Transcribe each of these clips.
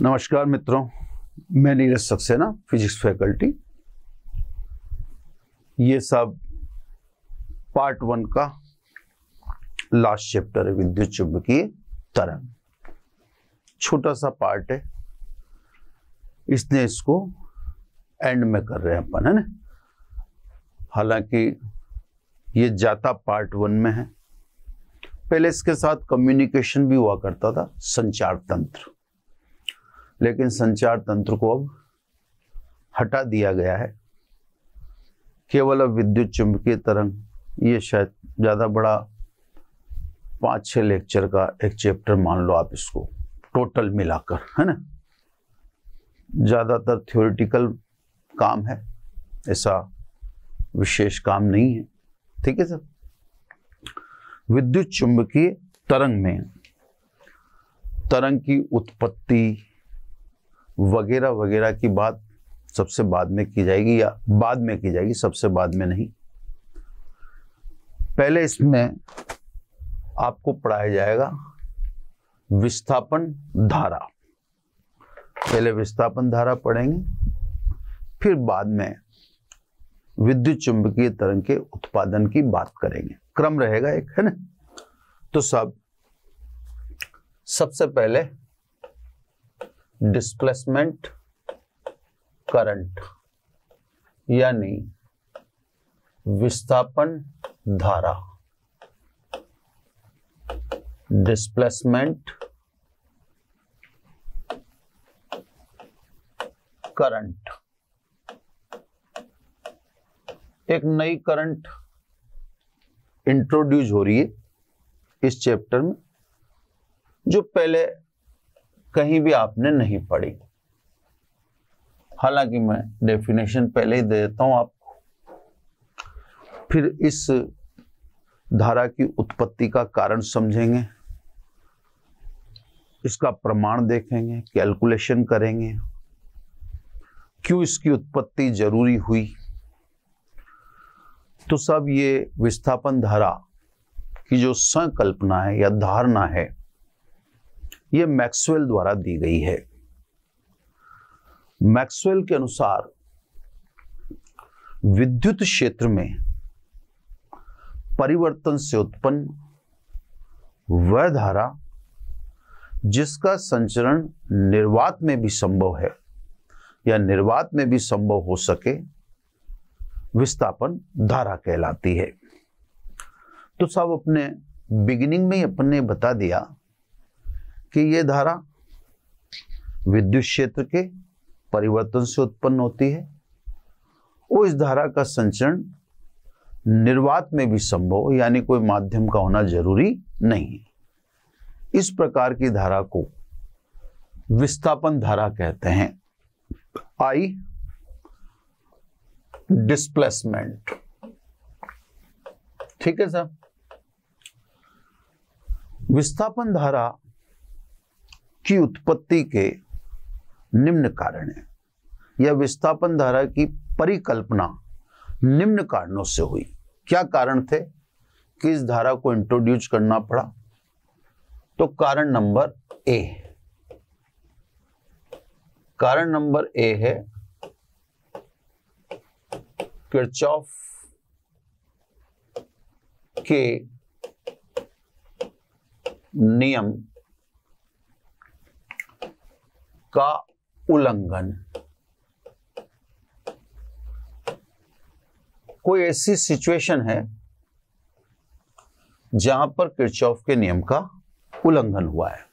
नमस्कार मित्रों, मैं नीरज सक्सेना, फिजिक्स फैकल्टी। ये सब पार्ट 1 का लास्ट चैप्टर है, विद्युत चुंबकीय तरंग। छोटा सा पार्ट है, इसने इसको एंड में कर रहे हैं अपन, है ना। हालांकि ये जाता पार्ट 1 में है। पहले इसके साथ कम्युनिकेशन भी हुआ करता था, संचार तंत्र, लेकिन संचार तंत्र को अब हटा दिया गया है। केवल अब विद्युत चुंबकीय तरंग, ये शायद ज़्यादा बड़ा 5-6 लेक्चर का एक चैप्टर मान लो आप इसको, टोटल मिलाकर, है ना। ज़्यादातर थ्योरेटिकल काम है, ऐसा विशेष काम नहीं है, ठीक है सर। विद्युत चुंबकीय तरंग में तरंग की उत्पत्ति वगैरह वगैरह की बात सबसे बाद में की जाएगी, या बाद में की जाएगी, सबसे बाद में नहीं। पहले इसमें आपको पढ़ाया जाएगा विस्थापन धारा। पहले विस्थापन धारा पढ़ेंगे, फिर बाद में विद्युत चुंबकीय तरंग के उत्पादन की बात करेंगे। क्रम रहेगा एक, है ना। तो सबसे पहले डिस्प्लेसमेंट करंट यानी विस्थापन धारा, डिस्प्लेसमेंट करंट। एक नई करंट इंट्रोड्यूस हो रही है इस चैप्टर में, जो पहले कहीं भी आपने नहीं पढ़ी। हालांकि मैं डेफिनेशन पहले ही दे देता हूं आपको, फिर इस धारा की उत्पत्ति का कारण समझेंगे, इसका प्रमाण देखेंगे, कैलकुलेशन करेंगे, क्यों इसकी उत्पत्ति जरूरी हुई। तो सब ये विस्थापन धारा की जो संकल्पना है या धारणा है, ये मैक्सवेल द्वारा दी गई है। मैक्सवेल के अनुसार विद्युत क्षेत्र में परिवर्तन से उत्पन्न वह धारा जिसका संचरण निर्वात में भी संभव है या निर्वात में भी संभव हो सके, विस्थापन धारा कहलाती है। तो सब अपने बिगिनिंग में ही अपने बता दिया कि यह धारा विद्युत क्षेत्र के परिवर्तन से उत्पन्न होती है और इस धारा का संचरण निर्वात में भी संभव, यानी कोई माध्यम का होना जरूरी नहीं। इस प्रकार की धारा को विस्थापन धारा कहते हैं। आई डिस्प्लेसमेंट, ठीक है सर। विस्थापन धारा की उत्पत्ति के निम्न कारण है, या विस्थापन धारा की परिकल्पना निम्न कारणों से हुई। क्या कारण थे कि इस धारा को इंट्रोड्यूस करना पड़ा? तो कारण नंबर ए, कारण नंबर ए है किरचॉफ के नियम का उल्लंघन। कोई ऐसी सिचुएशन है जहां पर किरचॉफ के नियम का उल्लंघन हुआ है।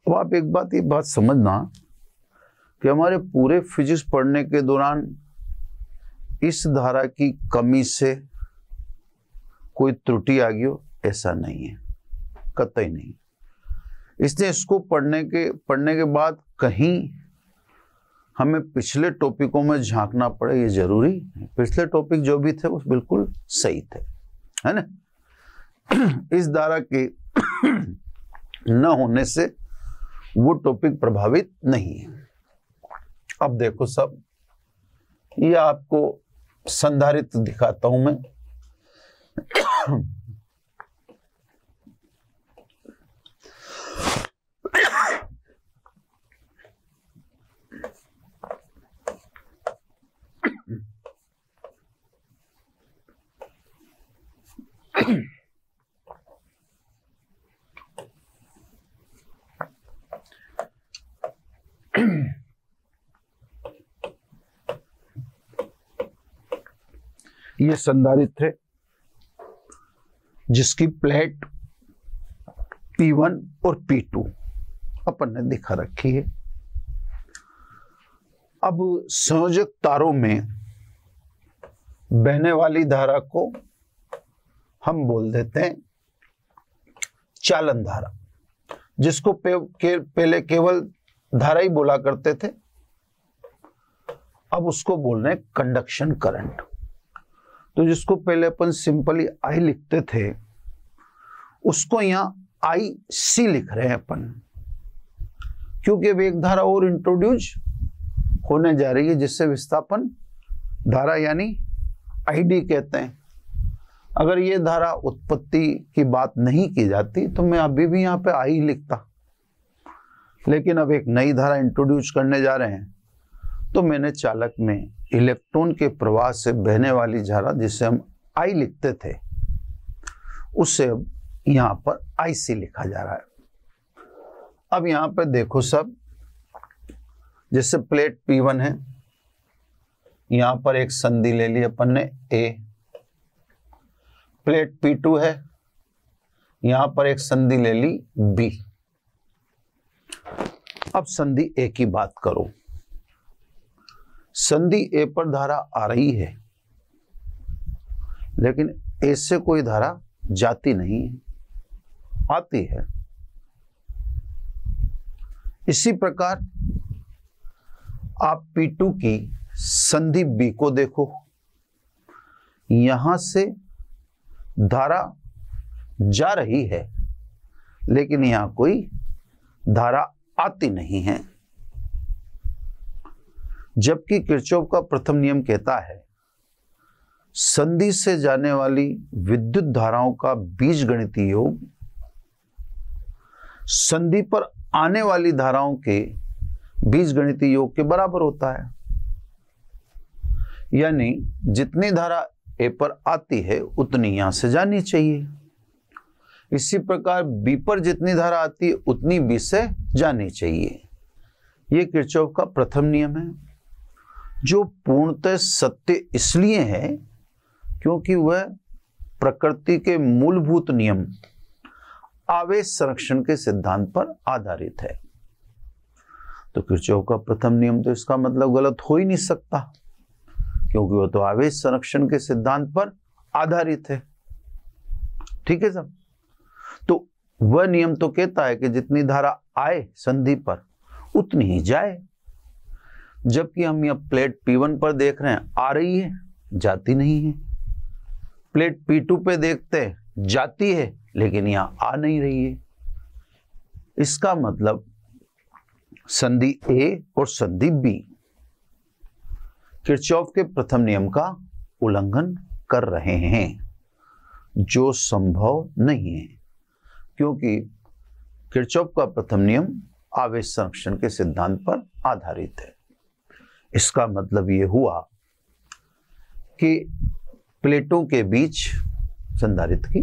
अब आप एक बात समझना कि हमारे पूरे फिजिक्स पढ़ने के दौरान इस धारा की कमी से कोई त्रुटि आ गई हो, ऐसा नहीं है, कतई नहीं। इसलिए इसको पढ़ने के बाद कहीं हमें पिछले टॉपिकों में झांकना पड़े, ये जरूरी है। पिछले टॉपिक जो भी थे वो बिल्कुल सही थे, है ना। इस धारा के न होने से वो टॉपिक प्रभावित नहीं है। अब देखो सब, ये आपको संधारित्र दिखाता हूं मैं। ये संधारित्र है जिसकी प्लेट P1 और P2 अपन ने दिखा रखी है। अब संयोजक तारों में बहने वाली धारा को हम बोल देते हैं चालन धारा, जिसको पहले केवल धारा ही बोला करते थे, अब उसको बोल रहे हैं कंडक्शन करंट। तो जिसको पहले अपन सिंपली आई लिखते थे उसको यहां IC लिख रहे हैं अपन, क्योंकि अब एक धारा और इंट्रोड्यूस होने जा रही है जिससे विस्थापन धारा यानी ID कहते हैं। अगर ये धारा उत्पत्ति की बात नहीं की जाती तो मैं अभी भी यहाँ पे I लिखता, लेकिन अब एक नई धारा इंट्रोड्यूस करने जा रहे हैं तो मैंने चालक में इलेक्ट्रॉन के प्रवाह से बहने वाली धारा जिसे हम I लिखते थे उससे अब यहाँ पर IC लिखा जा रहा है। अब यहाँ पे देखो सब, जैसे प्लेट P1 है, यहाँ पर एक संधि ले ली अपन ने A। प्लेट P2 है, यहाँ पर एक संधि ले ली B। अब संधि A की बात करो। संधि A पर धारा आ रही है, लेकिन A से कोई धारा जाती नहीं है, आती है। इसी प्रकार आप P2 की संधि B को देखो, यहां से धारा जा रही है लेकिन यहां कोई धारा आती नहीं है, जबकि किरचॉफ का प्रथम नियम कहता है संधि से जाने वाली विद्युत धाराओं का बीजगणितीय योग संधि पर आने वाली धाराओं के बीजगणितीय योग के बराबर होता है। यानी जितनी धारा A पर आती है उतनी यहां से जानी चाहिए। इसी प्रकार B पर जितनी धारा आती है उतनी B से जानी चाहिए। यह किरचॉफ का प्रथम नियम है, जो पूर्णतः सत्य इसलिए है क्योंकि वह प्रकृति के मूलभूत नियम आवेश संरक्षण के सिद्धांत पर आधारित है। तो किरचॉफ का प्रथम नियम तो इसका मतलब गलत हो ही नहीं सकता, क्योंकि वह तो आवेश संरक्षण के सिद्धांत पर आधारित है। ठीक है सब। तो वह नियम तो कहता है कि जितनी धारा आए संधि पर उतनी ही जाए, जबकि हम यह प्लेट P1 पर देख रहे हैं आ रही है, जाती नहीं है। प्लेट P2 पे देखते हैं जाती है लेकिन यहां आ नहीं रही है। इसका मतलब संधि A और संधि B किरचॉफ के प्रथम नियम का उल्लंघन कर रहे हैं, जो संभव नहीं है, क्योंकि किरचॉफ का प्रथम नियम आवेश संरक्षण के सिद्धांत पर आधारित है। इसका मतलब यह हुआ कि प्लेटों के बीच संधारित्र की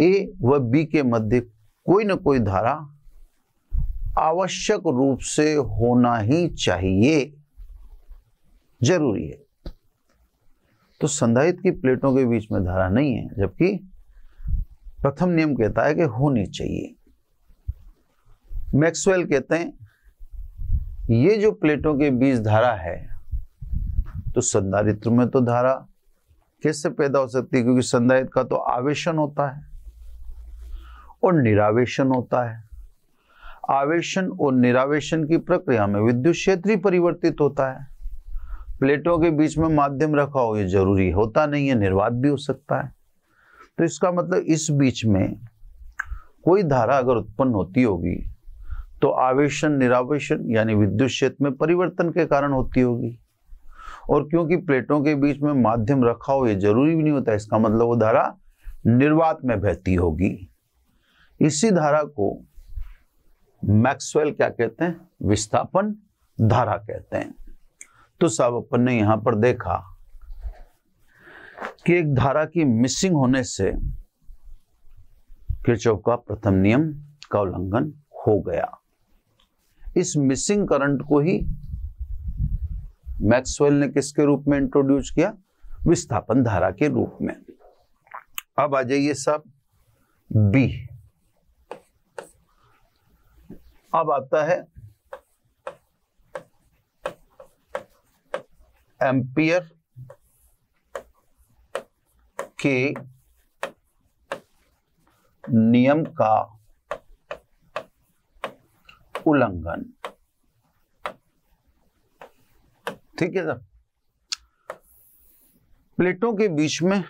A व B के मध्य कोई न कोई धारा आवश्यक रूप से होना ही चाहिए, जरूरी है। तो संधारित्र की प्लेटों के बीच में धारा नहीं है, जबकि प्रथम नियम कहता है कि होनी चाहिए। मैक्सवेल कहते हैं ये जो प्लेटों के बीच धारा है, तो संधारित्र में तो धारा कैसे पैदा हो सकती है, क्योंकि संधारित्र का तो आवेशन होता है और निरावेशन होता है। आवेशन और निरावेशन की प्रक्रिया में विद्युत क्षेत्र ही परिवर्तित होता है। प्लेटों के बीच में माध्यम रखा हो ये जरूरी होता नहीं है, निर्वात भी हो सकता है। तो इसका मतलब इस बीच में कोई धारा अगर उत्पन्न होती होगी तो आवेशन निरावेशन यानी विद्युत क्षेत्र में परिवर्तन के कारण होती होगी, और क्योंकि प्लेटों के बीच में माध्यम रखा हो ये जरूरी भी नहीं होता, इसका मतलब वो धारा निर्वात में बहती होगी। इसी धारा को मैक्सवेल क्या कहते हैं, विस्थापन धारा कहते हैं। तो साहब अपन ने यहां पर देखा कि एक धारा की मिसिंग होने से किरचॉफ का प्रथम नियम का उल्लंघन हो गया। इस मिसिंग करंट को ही मैक्सवेल ने किसके रूप में इंट्रोड्यूस किया? विस्थापन धारा के रूप में। अब आ जाइए साहब बी। अब आता है एम्पियर के नियम का उल्लंघन। ठीक है सर, प्लेटों के बीच में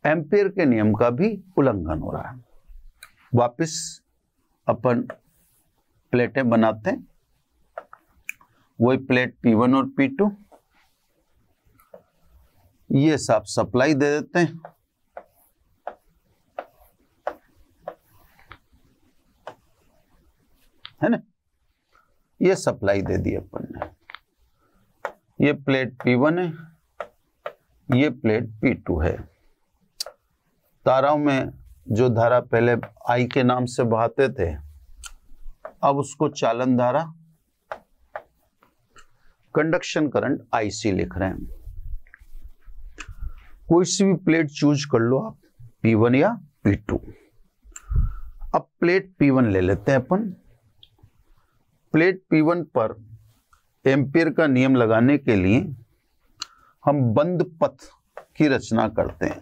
एम्पियर के नियम का भी उल्लंघन हो रहा है। वापस अपन प्लेटें बनाते हैं, वही प्लेट P1 और P2, ये सब सप्लाई दे देते हैं। है ना, ये सप्लाई दे दी अपन ने। ये प्लेट P1 है, ये प्लेट P2 है। तारों में जो धारा पहले I के नाम से बहाते थे, अब उसको चालन धारा, कंडक्शन करंट IC लिख रहे हैं। कोई सी भी प्लेट चूज कर लो आप, P1 या P2। अब प्लेट P1 ले लेते हैं अपन। प्लेट P1 पर एम्पियर का नियम लगाने के लिए हम बंद पथ की रचना करते हैं।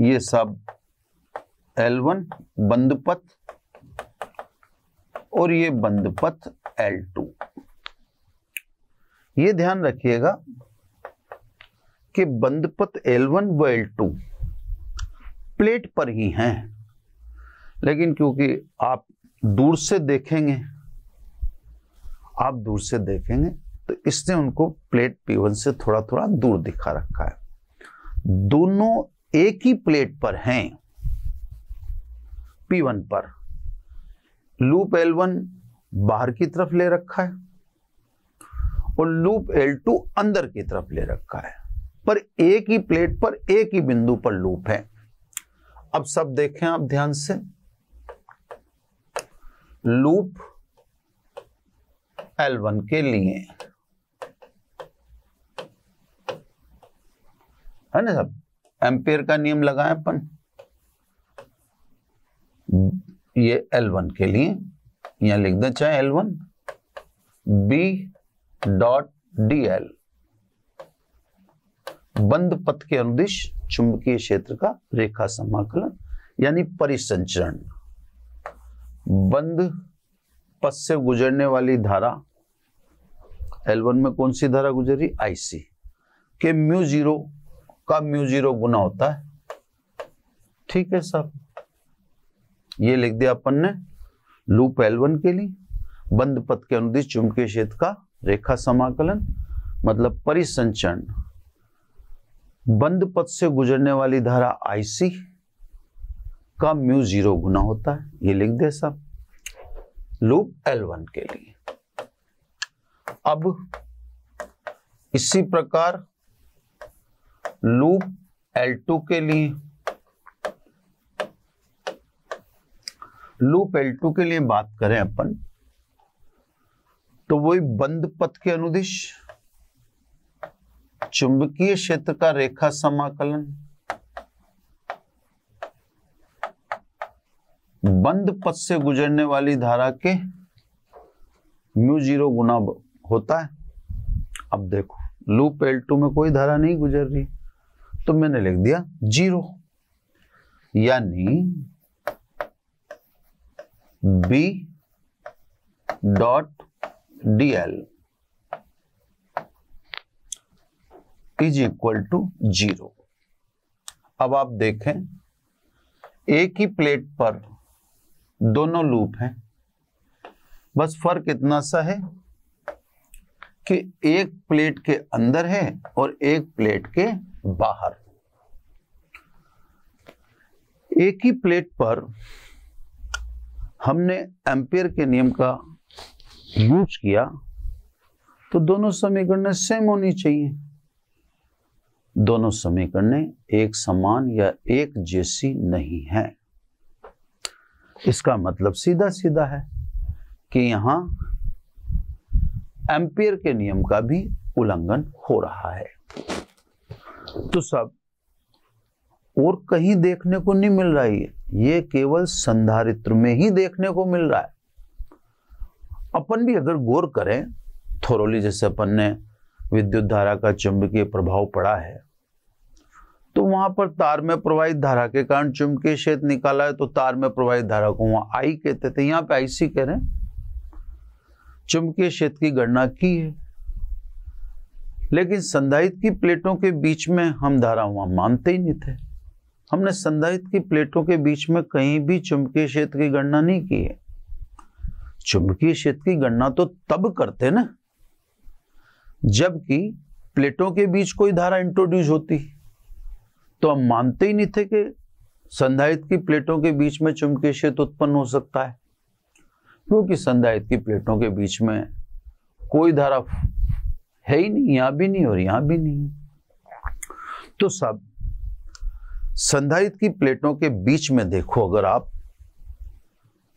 ये सब L1 बंद पथ और ये बंद पथ L2। ये ध्यान रखिएगा कि बंद पथ L1 व L2 प्लेट पर ही हैं, लेकिन क्योंकि आप दूर से देखेंगे, तो इसने उनको प्लेट P1 से थोड़ा थोड़ा दूर दिखा रखा है। दोनों एक ही प्लेट पर हैं। P1 पर लूप L1 बाहर की तरफ ले रखा है और लूप L2 अंदर की तरफ ले रखा है, पर एक ही प्लेट पर एक ही बिंदु पर लूप है। अब सब देखें आप ध्यान से, लूप L1 के लिए है ना सब, एम्पियर का नियम लगाएं अपन। ये L1 के लिए यहां लिख दें, चाहे L1 B.dl बंद पथ के अनुदिश चुंबकीय क्षेत्र का रेखा समाकलन यानी परिसंचरण। बंद पथ से गुजरने वाली धारा L1 में कौन सी धारा गुजरी? IC के μ0 का μ0 गुना होता है। ठीक है साहब, ये लिख दिया अपन ने लूप L1 के लिए बंद पथ के अनुदिश चुंबकीय क्षेत्र का रेखा समाकलन, मतलब परिसंचरण बंद पथ से गुजरने वाली धारा IC का μ0 गुना होता है। ये लिख दे साहब लूप L1 के लिए। अब इसी प्रकार लूप L2 के लिए, लूप L2 के लिए बात करें अपन, तो वही बंद पथ के अनुदिश चुंबकीय क्षेत्र का रेखा समाकलन बंद पथ से गुजरने वाली धारा के μ0 गुना होता है। अब देखो लूप L2 में कोई धारा नहीं गुजर रही, तो मैंने लिख दिया 0, यानी B.dl इज इक्वल टू 0। अब आप देखें एक ही प्लेट पर दोनों लूप हैं, बस फर्क इतना सा है कि एक प्लेट के अंदर है और एक प्लेट के बाहर। एक ही प्लेट पर हमने एम्पियर के नियम का यूज किया, तो दोनों समीकरणें सेम होनी चाहिए। दोनों समीकरणें एक समान या एक जैसी नहीं है। इसका मतलब सीधा सीधा है कि यहां एम्पियर के नियम का भी उल्लंघन हो रहा है। तो सब और कहीं देखने को नहीं मिल रहा है, ये केवल संधारित्र में ही देखने को मिल रहा है। अपन भी अगर गौर करें थोरोली, जैसे अपन ने विद्युत धारा का चुंबकीय प्रभाव पढ़ा है, तो वहां पर तार में प्रवाहित धारा के कारण चुंबकीय क्षेत्र निकाला है, तो तार में प्रवाहित धारा को वहां आई कहते थे, यहां पे आईसी कह रहे हैं। चुंबकीय क्षेत्र की गणना की है, लेकिन संधारित्र की प्लेटों के बीच में हम धारा वहां मानते ही नहीं थे। हमने संधारित्र की प्लेटों के बीच में कहीं भी चुंबकीय क्षेत्र की गणना नहीं की है। चुंबकीय क्षेत्र की गणना तो तब करते ना जबकि प्लेटों के बीच कोई धारा इंट्रोड्यूस होती, तो हम मानते ही नहीं थे कि संधारित्र की प्लेटों के बीच में चुंबकीय क्षेत्र उत्पन्न हो सकता है, क्योंकि संधारित्र की प्लेटों के बीच में कोई धारा है ही नहीं, यहां भी नहीं और यहां भी नहीं। तो सब संधारित्र की प्लेटों के बीच में देखो अगर आप,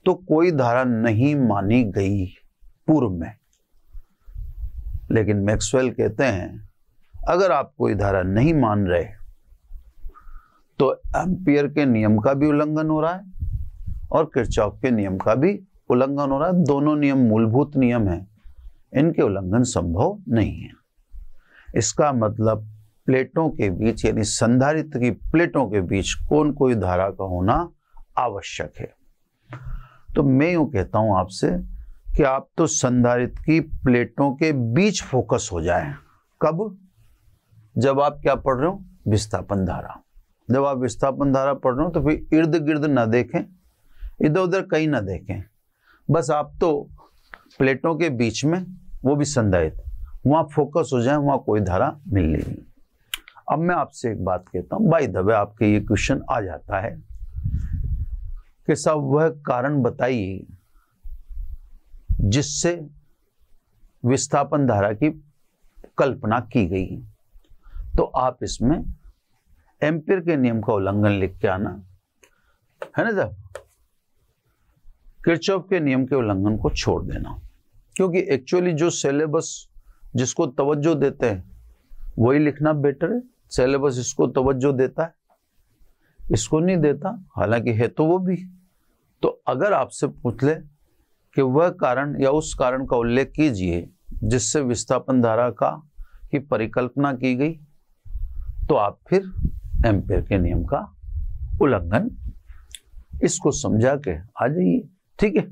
तो कोई धारा नहीं मानी गई पूर्व में, लेकिन मैक्सवेल कहते हैं अगर आप कोई धारा नहीं मान रहे तो एम्पियर के नियम का भी उल्लंघन हो रहा है और किरचॉफ के नियम का भी उल्लंघन हो रहा है। दोनों नियम मूलभूत नियम हैं, इनके उल्लंघन संभव नहीं है। इसका मतलब प्लेटों के बीच यानी संधारित्र की प्लेटों के बीच कोई धारा का होना आवश्यक है। तो मैं यूं कहता हूं आपसे कि आप तो संधारित्र की प्लेटों के बीच फोकस हो जाएं। कब? जब आप क्या पढ़ रहे हो? विस्थापन धारा। जब आप विस्थापन धारा पढ़ रहे हो तो फिर इर्द गिर्द ना देखें, इधर उधर कहीं ना देखें, बस आप तो प्लेटों के बीच में, वो भी संधारित्र, वहां फोकस हो जाए, वहां कोई धारा मिल नहीं। अब मैं आपसे एक बात कहता हूं, बाय द वे आपके ये क्वेश्चन आ जाता है कि साहब वह कारण बताइए जिससे विस्थापन धारा की कल्पना की गई, तो आप इसमें एम्पियर के नियम का उल्लंघन लिख के आना है ना साहब, किरचॉफ के नियम के उल्लंघन को छोड़ देना, क्योंकि एक्चुअली जो सिलेबस जिसको तवज्जो देते हैं वही लिखना बेटर है। सिलेबस इसको तवज्जो देता है, इसको नहीं देता, हालांकि है तो वो भी। तो अगर आपसे पूछ ले कि वह कारण या उस कारण का उल्लेख कीजिए जिससे विस्थापन धारा की परिकल्पना की गई, तो आप फिर एम्पियर के नियम का उल्लंघन इसको समझा के आ जाइए, ठीक है।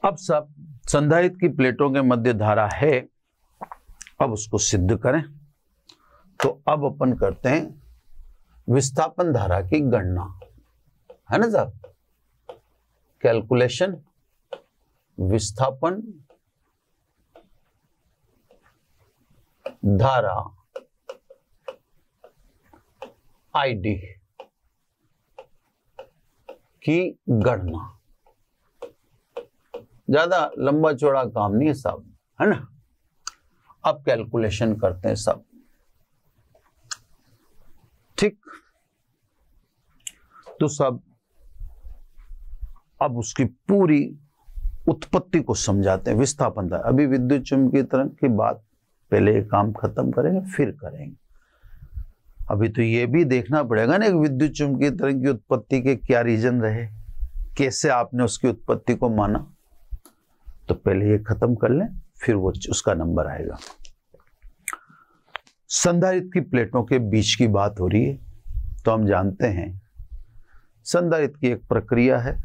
अब सब संधारित्र की प्लेटों के मध्य धारा है, अब उसको सिद्ध करें। तो अब अपन करते हैं विस्थापन धारा की गणना, है ना साहब, कैलकुलेशन विस्थापन धारा आईडी की गणना। ज्यादा लंबा चौड़ा काम नहीं है साहब, है ना। अब कैलकुलेशन करते हैं सब, ठीक। तो सब अब उसकी पूरी उत्पत्ति को समझाते हैं। विस्थापन धारा, अभी विद्युत चुंबकीय तरंग की बात पहले ये काम खत्म करेंगे फिर करेंगे। अभी तो ये भी देखना पड़ेगा ना विद्युत चुंबकीय तरंग की उत्पत्ति के क्या रीजन रहे, कैसे आपने उसकी उत्पत्ति को माना। तो पहले ये खत्म कर लें, फिर वो उसका नंबर आएगा। संधारित्र की प्लेटों के बीच की बात हो रही है, तो हम जानते हैं संधारित्र की एक प्रक्रिया है,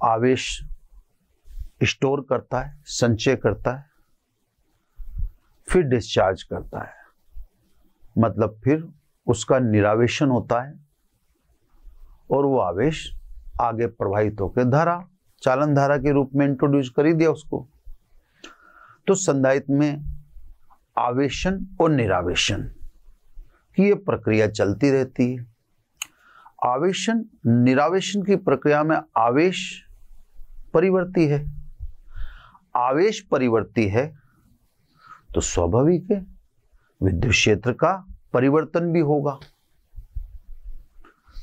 आवेश स्टोर करता है, संचय करता है, फिर डिस्चार्ज करता है, मतलब फिर उसका निरावेशन होता है और वो आवेश आगे प्रवाहित होकर धारा, चालन धारा के रूप में इंट्रोड्यूस कर ही दिया उसको। तो संधारित्र में आवेशन और निरावेशन की ये प्रक्रिया चलती रहती है। आवेशन निरावेशन की प्रक्रिया में आवेश परिवर्ती है, आवेश परिवर्ती है तो स्वाभाविक है विद्युत क्षेत्र का परिवर्तन भी होगा।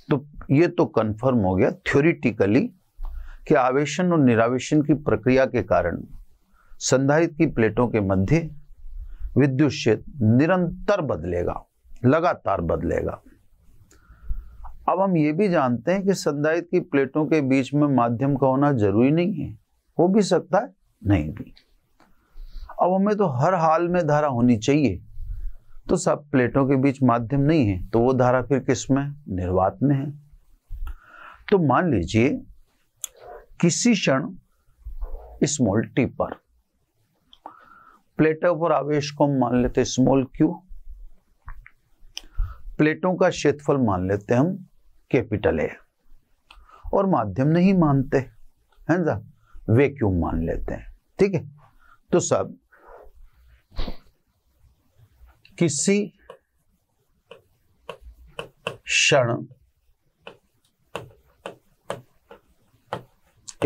तो ये तो कंफर्म हो गया थ्योरेटिकली कि आवेशन और निरावेशन की प्रक्रिया के कारण संधारित्र की प्लेटों के मध्य विद्युत क्षेत्र निरंतर बदलेगा, लगातार बदलेगा। अब हम ये भी जानते हैं कि संधारित्र की प्लेटों के बीच में माध्यम का होना जरूरी नहीं है, हो भी सकता है, नहीं भी। अब हमें तो हर हाल में धारा होनी चाहिए, तो सब प्लेटों के बीच माध्यम नहीं है, तो वो धारा फिर किस में, निर्वात में है। तो मान लीजिए किसी क्षण स्मॉल टी पर प्लेटों पर आवेश को हम मान लेते स्मॉल क्यू, प्लेटों का क्षेत्रफल मान लेते हम कैपिटल ए, और माध्यम नहीं मानते है ना, वैक्यूम मान लेते हैं। ठीक है, तो सब किसी क्षण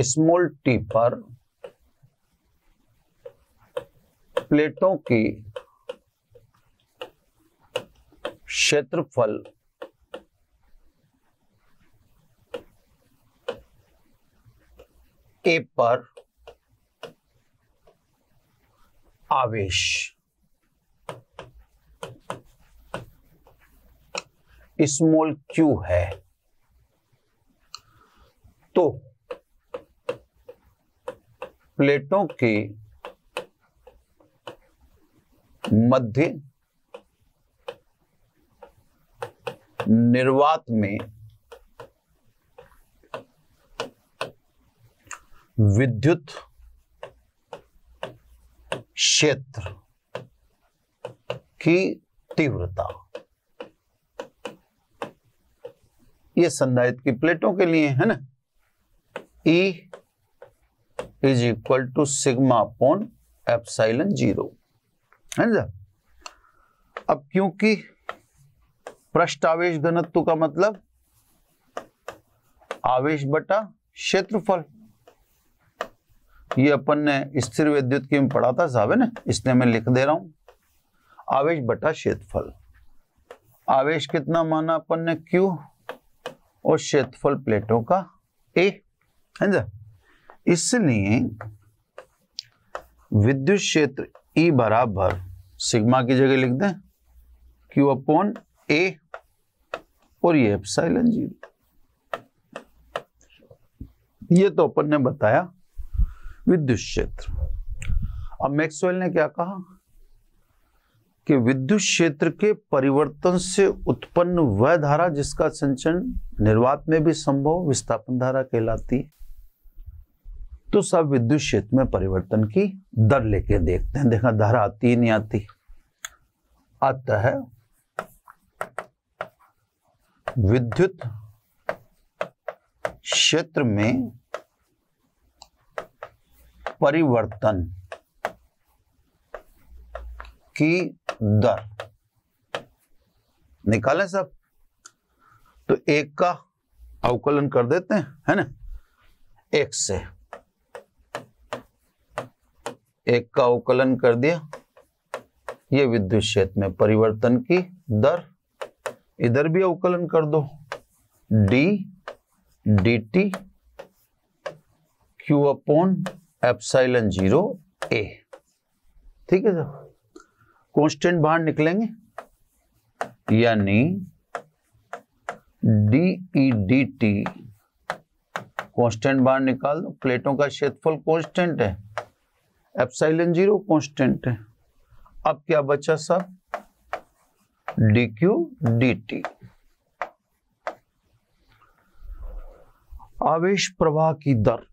स्मॉल टी पर प्लेटों की क्षेत्रफल ए पर आवेश स्मॉल क्यू है, तो प्लेटों के मध्य निर्वात में विद्युत क्षेत्र की तीव्रता, ये संधारित्र की प्लेटों के लिए है ना, E is equal to sigma upon epsilon 0 है ना। अब क्योंकि पृष्ठ आवेश घनत्व का मतलब आवेश बटा क्षेत्रफल, ये अपन ने स्थिर विद्युत की में पढ़ा था साहब है ना, इसलिए मैं लिख दे रहा हूं आवेश बटा क्षेत्रफल। आवेश कितना माना अपन ने Q और क्षेत्रफल प्लेटों का A है ना। इसलिए विद्युत क्षेत्र E बराबर सिग्मा की जगह लिख दें Q अपॉन A और ये एप्सिलॉन 0। ये तो अपन ने बताया विद्युत क्षेत्र। अब मैक्सवेल ने क्या कहा कि विद्युत क्षेत्र के परिवर्तन से उत्पन्न वह धारा जिसका संचरण निर्वात में भी संभव विस्थापन धारा कहलाती है। तो सब विद्युत क्षेत्र में परिवर्तन की दर लेके देखते हैं, देखा धारा आती नहीं आती। अतः विद्युत क्षेत्र में परिवर्तन की दर निकालें सब, तो एक का अवकलन कर देते हैं है ना, एक से एक का अवकलन कर दिया, ये विद्युत क्षेत्र में परिवर्तन की दर, इधर भी अवकलन कर दो d dt q upon epsilon 0 a। ठीक है सर, कांस्टेंट बाहर निकलेंगे, यानी de dt कांस्टेंट बाहर निकाल दो, प्लेटों का क्षेत्रफल कांस्टेंट है, एप्सिलॉन 0 कांस्टेंट है। अब क्या बचा सब, dq dt। आवेश प्रवाह की दर,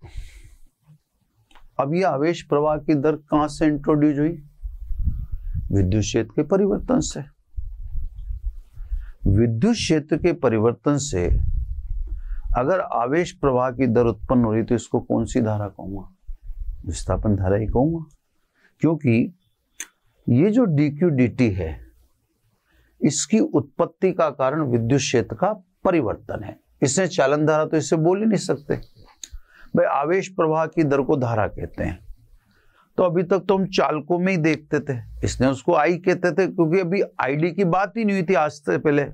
अब ये आवेश प्रवाह की दर कहां से इंट्रोड्यूस हुई, विद्युत क्षेत्र के परिवर्तन से। विद्युत क्षेत्र के परिवर्तन से अगर आवेश प्रवाह की दर उत्पन्न हो रही तो इसको कौन सी धारा कहूंगा, विस्थापन धारा ही कहूंगा, क्योंकि ये जो dq dt है इसकी उत्पत्ति का कारण विद्युत क्षेत्र का परिवर्तन है। इसने चालन धारा तो इससे बोल ही नहीं सकते भाई, आवेश प्रवाह की दर को धारा कहते हैं। तो अभी तक तो हम चालकों में ही देखते थे, इसने उसको आई कहते थे, क्योंकि अभी आईडी की बात ही नहीं हुई थी आज से पहले।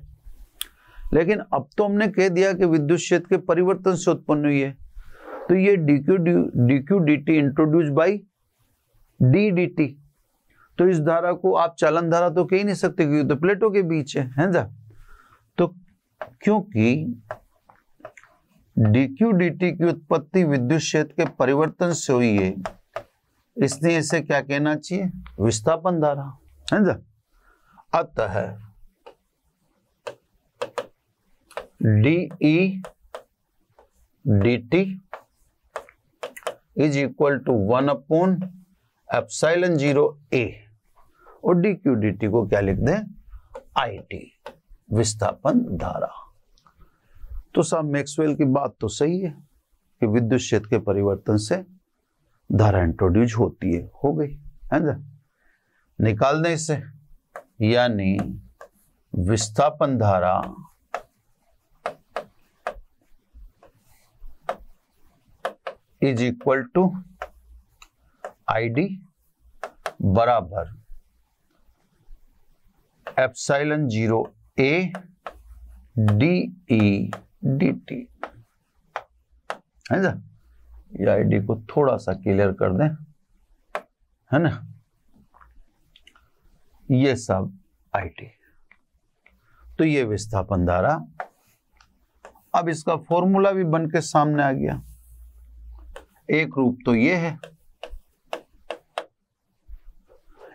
लेकिन अब तो हमने कह दिया कि विद्युत क्षेत्र के परिवर्तन से उत्पन्न हुई है, तो ये dq dt introduce by d dt, तो इस धारा को आप चालन धारा तो कह ही नहीं सकते क्योंकि तो प्लेटों के बीच है ना। तो क्योंकि dq dt की उत्पत्ति विद्युत क्षेत्र के परिवर्तन से हुई है, इसलिए इसे क्या कहना चाहिए, विस्थापन धारा, है ना। अतः de dt is equal to 1/ε0 a, और dq dt को क्या लिख दें, it, विस्थापन धारा। तो साहब मैक्सवेल की बात तो सही है कि विद्युत क्षेत्र के परिवर्तन से धारा इंट्रोड्यूस होती है, हो गई, है ना। निकाल दें इसे, यानी विस्थापन धारा इज इक्वल टू ID बराबर ε0 a dE dt, है ना। ये ID को थोड़ा सा क्लियर कर दें, है ना, ये सब IT। तो ये विस्थापन धारा, अब इसका फॉर्मूला भी बन के सामने आ गया। एक रूप तो ये है,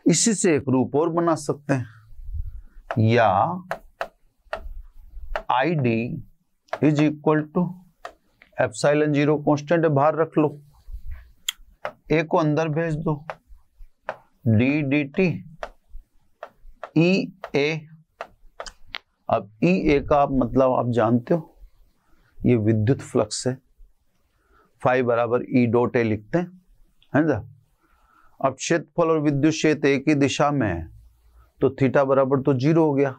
इसी से एक रूप और बना सकते हैं, या ID is equal to ε0 constant बाहर रख लो, a को अंदर भेज दो, d dt e a। अब e a का मतलब आप जानते हो, ये विद्युत फ्लक्स है, फाई बराबर E डॉट ए लिखते हैं, है ना। अब क्षेत्रफल और विद्युत क्षेत्र एक ही दिशा में है, तो थीटा बराबर तो 0 हो गया,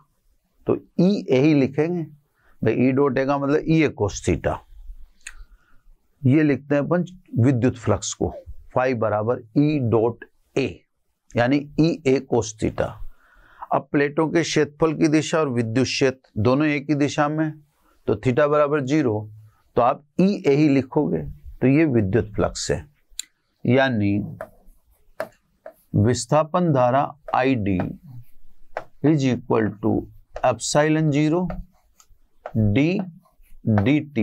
तो E a ही लिखेंगे भाई, E डॉट ए का मतलब E a कोस थीटा, ये लिखते हैं अपन विद्युत फ्लक्स को, फाई बराबर E डॉट ए, यानी E a कोस थीटा। अब प्लेटों के क्षेत्रफल की दिशा और विद्युत क्षेत्र दोनों एक ही दिशा में, तो थीटा बराबर 0, तो आप E a ही लिखोगे, तो ये विद्युत फ्लक्स है, यानी विस्थापन धारा ID is equal to ε0 d dt,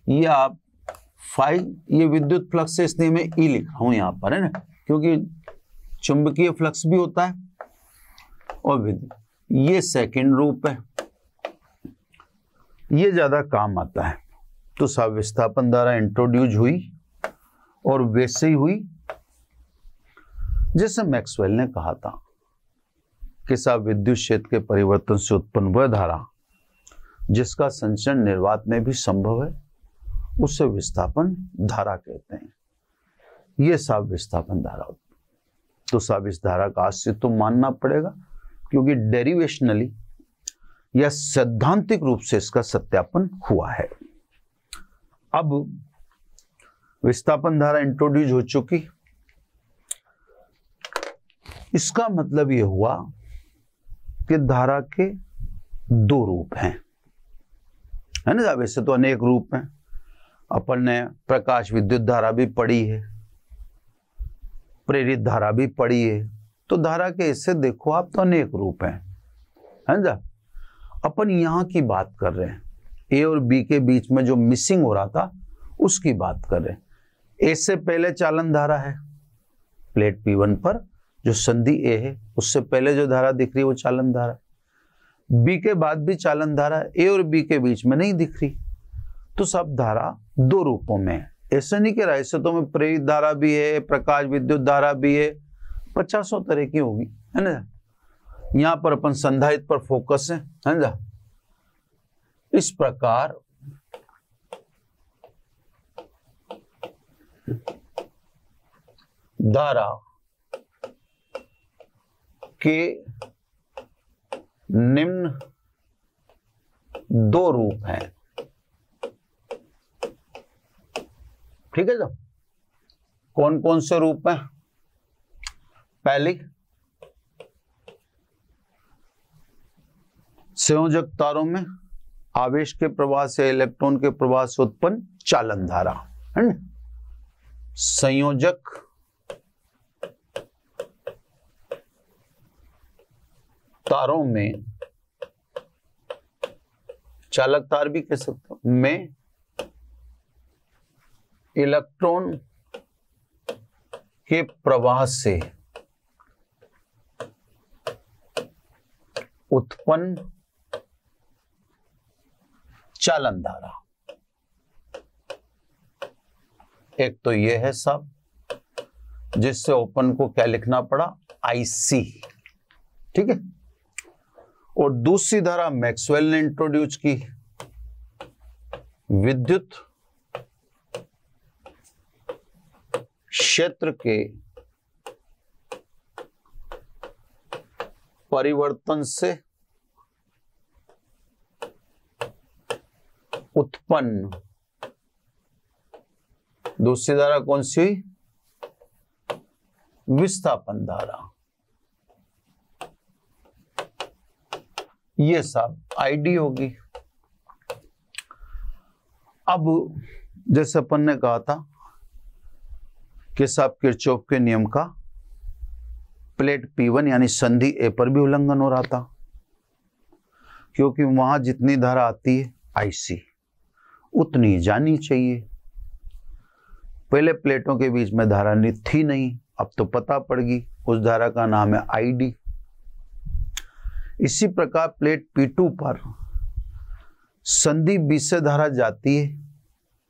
ये आप फाई, ये विद्युत फ्लक्स है इसलिए मैं E लिख रहा हूं यहां पर, है ना, क्योंकि चुंबकीय फ्लक्स भी होता है और ये सेकंड रूप है, ये ज्यादा काम आता है। तो साहब विस्थापन धारा इंट्रोड्यूस हुई और वैसे ही हुई जैसे मैक्सवेल ने कहा था कि साहब विद्युत क्षेत्र के परिवर्तन से उत्पन्न वह धारा जिसका संचरण निर्वात में भी संभव है, उसे विस्थापन धारा कहते हैं। ये साहब विस्थापन धारा होती, तो साहब इस धारा का अस्तित्व तो मानना पड़ेगा, क्योंकि डेरिवेशनली या सैद्धांतिक रूप से इसका सत्यापन हुआ है। अब विस्थापन धारा इंट्रोड्यूस हो चुकी, इसका मतलब यह हुआ कि धारा के दो रूप हैं, है ना। वैसे तो अनेक रूप हैं, अपन ने प्रकाश विद्युत धारा भी पढ़ी है, प्रेरित धारा भी पढ़ी है, तो धारा के इससे देखो आप तो अनेक रूप हैं, है ना। अपन यहां की बात कर रहे हैं, ए और बी के बीच में जो मिसिंग हो रहा था उसकी बात कर रहे हैं। ए से पहले चालन धारा है, प्लेट P1 पर जो संधि ए है उससे पहले जो धारा दिख रही है वो चालन धारा, बी के बाद भी चालन धारा ए और बी के बीच में नहीं दिख रही। तो सब धारा दो रूपों में है, ऐसा नहीं कह रहा, ऐसे तो में प्रेरित धारा भी है, प्रकाश विद्युत धारा भी है, 50 तरह की होगी, है ना। यहां पर अपन संधारित्र पर फोकस है ना। इस प्रकार धारा के निम्न दो रूप हैं, ठीक है। जब कौन कौन से रूप हैं, पहली संयोजक तारों में आवेश के प्रवाह से इलेक्ट्रॉन के प्रवाह से उत्पन्न चालन धारा, है ना? संयोजक तारों में, चालक तार भी कह सकते हो, में इलेक्ट्रॉन के प्रवाह से उत्पन्न चालन धारा। एक तो ये है सब, जिससे ओपन को क्या लिखना पड़ा, IC, ठीक है। और दूसरी धारा मैक्सवेल ने इंट्रोड्यूस की, विद्युत क्षेत्र के परिवर्तन से उत्पन्न, दूसरी धारा कौन सी हुई, विस्थापन धारा। ये सब ID होगी। अब जैसे अपन ने कहा था कि साहब किरचॉफ के नियम का प्लेट P1 यानी संधि A पर भी उल्लंघन हो रहा था, क्योंकि वहां जितनी धारा आती है IC उतनी जानी चाहिए। पहले प्लेटों के बीच में धारा थी नहीं, अब तो पता पड़ गई, उस धारा का नाम है ID। इसी प्रकार प्लेट P2 पर संधि B से धारा जाती है,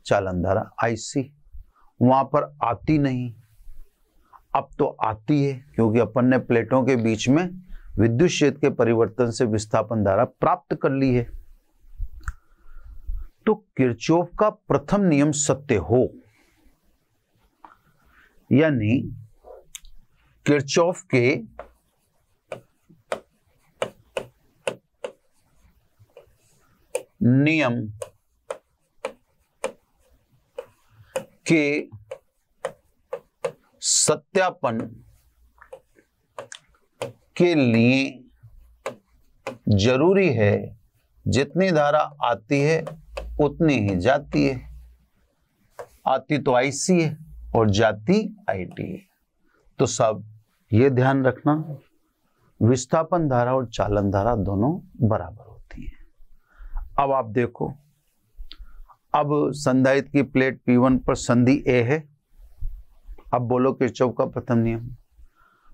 चालन धारा IC, वहां पर आती नहीं, अब तो आती है, क्योंकि अपन ने प्लेटों के बीच में विद्युत क्षेत्र के परिवर्तन से विस्थापन धारा प्राप्त कर ली है। तो किरचॉफ का प्रथम नियम सत्य हो, यानी किरचॉफ के नियम के सत्यापन के लिए जरूरी है जितनी धारा आती है उतनी ही जाती है। आती तो IC है और जाती ID है। तो सब ये ध्यान रखना, विस्थापन धारा और चालन धारा दोनों बराबर होती हैं। अब आप देखो, अब संधारित्र की प्लेट P1 पर संधि A है। अब बोलो किरचॉफ का प्रथम नियम,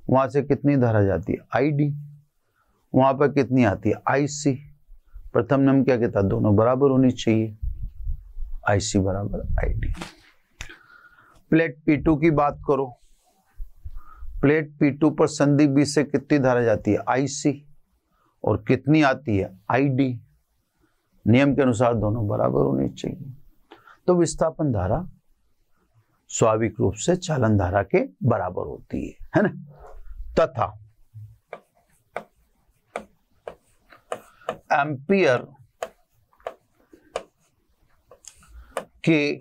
वहां से कितनी धारा जाती है ID, वहां पर कितनी आती है IC। प्रथम नियम क्या कहता है, दोनों बराबर होनी चाहिए, IC बराबर ID। प्लेट P2 की बात करो, प्लेट P2 पर संधि B से कितनी धारा जाती है IC, और कितनी आती है ID। नियम के अनुसार दोनों बराबर होनी चाहिए, तो विस्थापन धारा स्वाभाविक रूप से चालन धारा के बराबर होती है ना। तथा एम्पियर के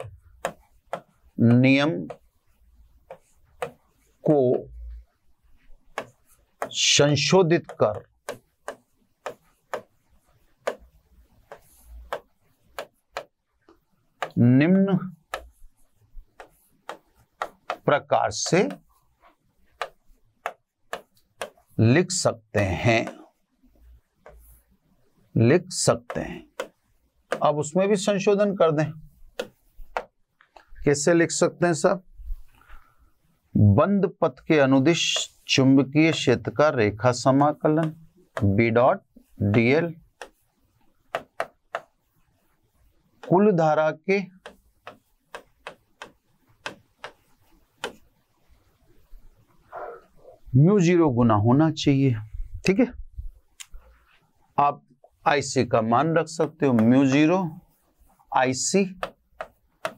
नियम को संशोधित कर निम्न प्रकार से लिख सकते हैं, अब उसमें भी संशोधन कर दें। कैसे लिख सकते हैं साहब, बंद पथ के अनुदिश चुंबकीय क्षेत्र का रेखा समाकलन B.dl कुल धारा के μ0 गुना होना चाहिए। ठीक है, आप IC का मान रख सकते हो, μ0 IC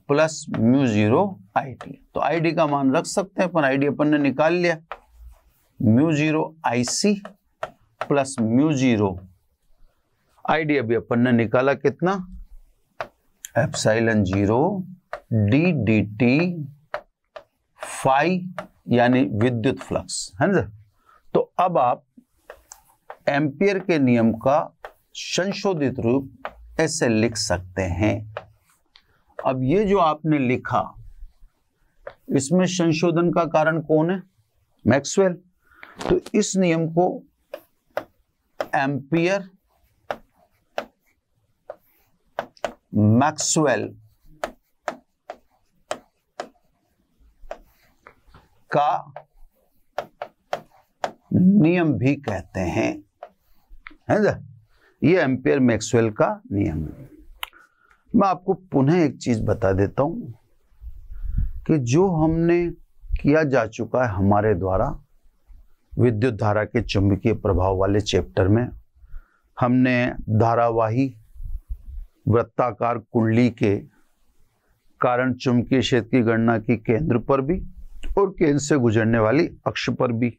प्लस μ0 ID। तो ID का मान रख सकते हैं अपन, ID अपन ने निकाल लिया, μ0 IC प्लस μ0 ID अभी अपन ने निकाला कितना, एप्सिलॉन 0 d dt फाई यानी विद्युत फ्लक्स है ना। तो अब आप एम्पियर के नियम का संशोधित रूप ऐसे लिख सकते हैं। अब ये जो आपने लिखा इसमें संशोधन का कारण कौन है? मैक्सवेल। तो इस नियम को एम्पियर मैक्सवेल का नियम भी कहते हैं, है ना? ये एम्पियर मैक्सवेल का नियम है। मैं आपको पुनः एक चीज बता देता हूं कि जो हमने किया जा चुका है हमारे द्वारा विद्युत धारा के चुंबकीय प्रभाव वाले चैप्टर में, हमने धारावाही वृत्ताकार कुंडली के कारण चुंबकीय क्षेत्र की गणना की केंद्र पर भी और केंद्र से गुजरने वाली अक्ष पर भी।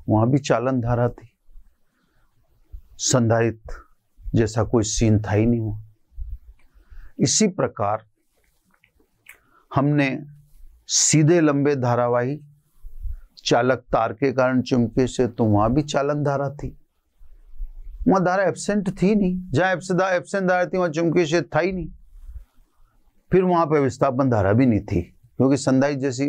वहां भी चालन धारा थी, संधारित्र जैसा कोई सीन था ही नहीं वहां। इसी प्रकार हमने सीधे लंबे धारावाही चालक तार के कारण चुंबकीय से, तो वहां भी चालन धारा थी, वहां धारा एब्सेंट थी नहीं। जहां एब्सेंट धारा थी वहां चुंबकीय क्षेत्र था ही नहीं। फिर वहां पर विस्थापन धारा भी नहीं थी, क्योंकि संधारित्र जैसी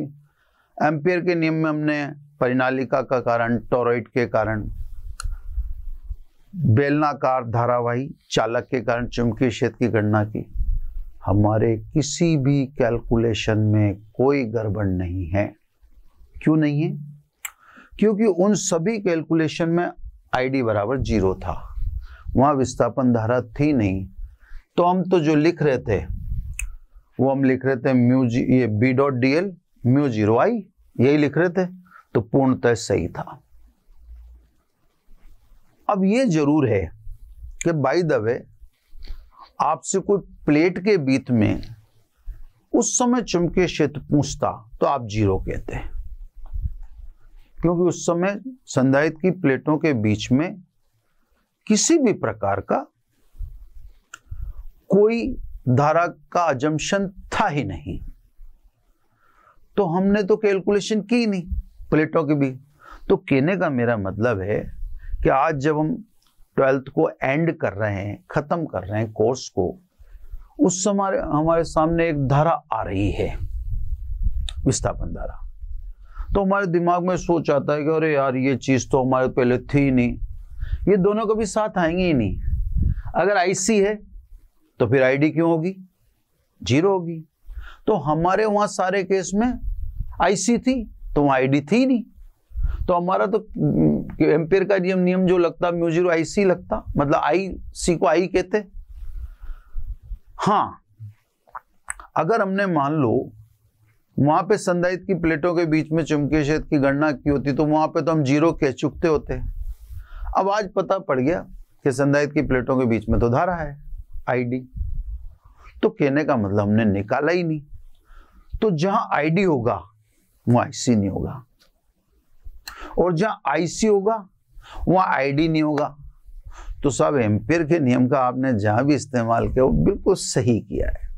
एम्पियर के नियम में हमने परिनालिका का कारण, टॉरॉइड के कारण, बेलनाकार धारावाही चालक के कारण चुंबकीय क्षेत्र की गणना की। हमारे किसी भी कैलकुलेशन में कोई गड़बड़ नहीं है। क्यों नहीं है? क्योंकि उन सभी कैलकुलेशन में आईडी बराबर 0 था, वहां विस्थापन धारा थी नहीं। तो हम तो जो लिख रहे थे वो हम लिख रहे थे म्यू जी, ये B dot D L mu 0 I, यही लिख रहे थे, तो पूर्णतः सही था। अब ये जरूर है कि बाय द वे आपसे कोई प्लेट के बीच में उस समय चुंबकीय क्षेत्र पूछता तो आप 0 कहते हैं, क्योंकि उस समय संधारित्र की प्लेटों के बीच में किसी भी प्रकार का कोई धारा का अजम्पशन था ही नहीं। तो हमने तो कैलकुलेशन की नहीं प्लेटों की भी। तो कहने का मेरा मतलब है कि आज जब हम 12th को एंड कर रहे हैं, खत्म कर रहे हैं कोर्स को, उस समय हमारे सामने एक धारा आ रही है, विस्थापन धारा। तो हमारे दिमाग में सोच आता है कि अरे यार ये चीज तो हमारे पहले थी नहीं, ये दोनों कभी साथ आएंगे ही नहीं। अगर आईसी है तो फिर आईडी क्यों होगी? 0 होगी। तो हमारे वहां सारे केस में आईसी थी तो वहां आईडी थी नहीं। तो हमारा तो एम्पियर का नियम जो लगता म्यू 0 आईसी लगता, मतलब आईसी को आई कहते। हाँ, अगर हमने मान लो वहां पे संधारित्र की प्लेटों के बीच में चुंबकीय क्षेत्र की गणना की होती तो वहां पे तो हम 0 कह चुकते होते। अब आज पता पड़ गया कि संधारित्र की प्लेटों के बीच में तो धारा है आईडी, तो कहने का मतलब हमने निकाला ही नहीं। तो जहां आईडी होगा वहां आईसी नहीं होगा, और जहां आईसी होगा वहां आईडी नहीं होगा। तो साहब एम्पियर के नियम का आपने जहां भी इस्तेमाल किया वो बिल्कुल सही किया है,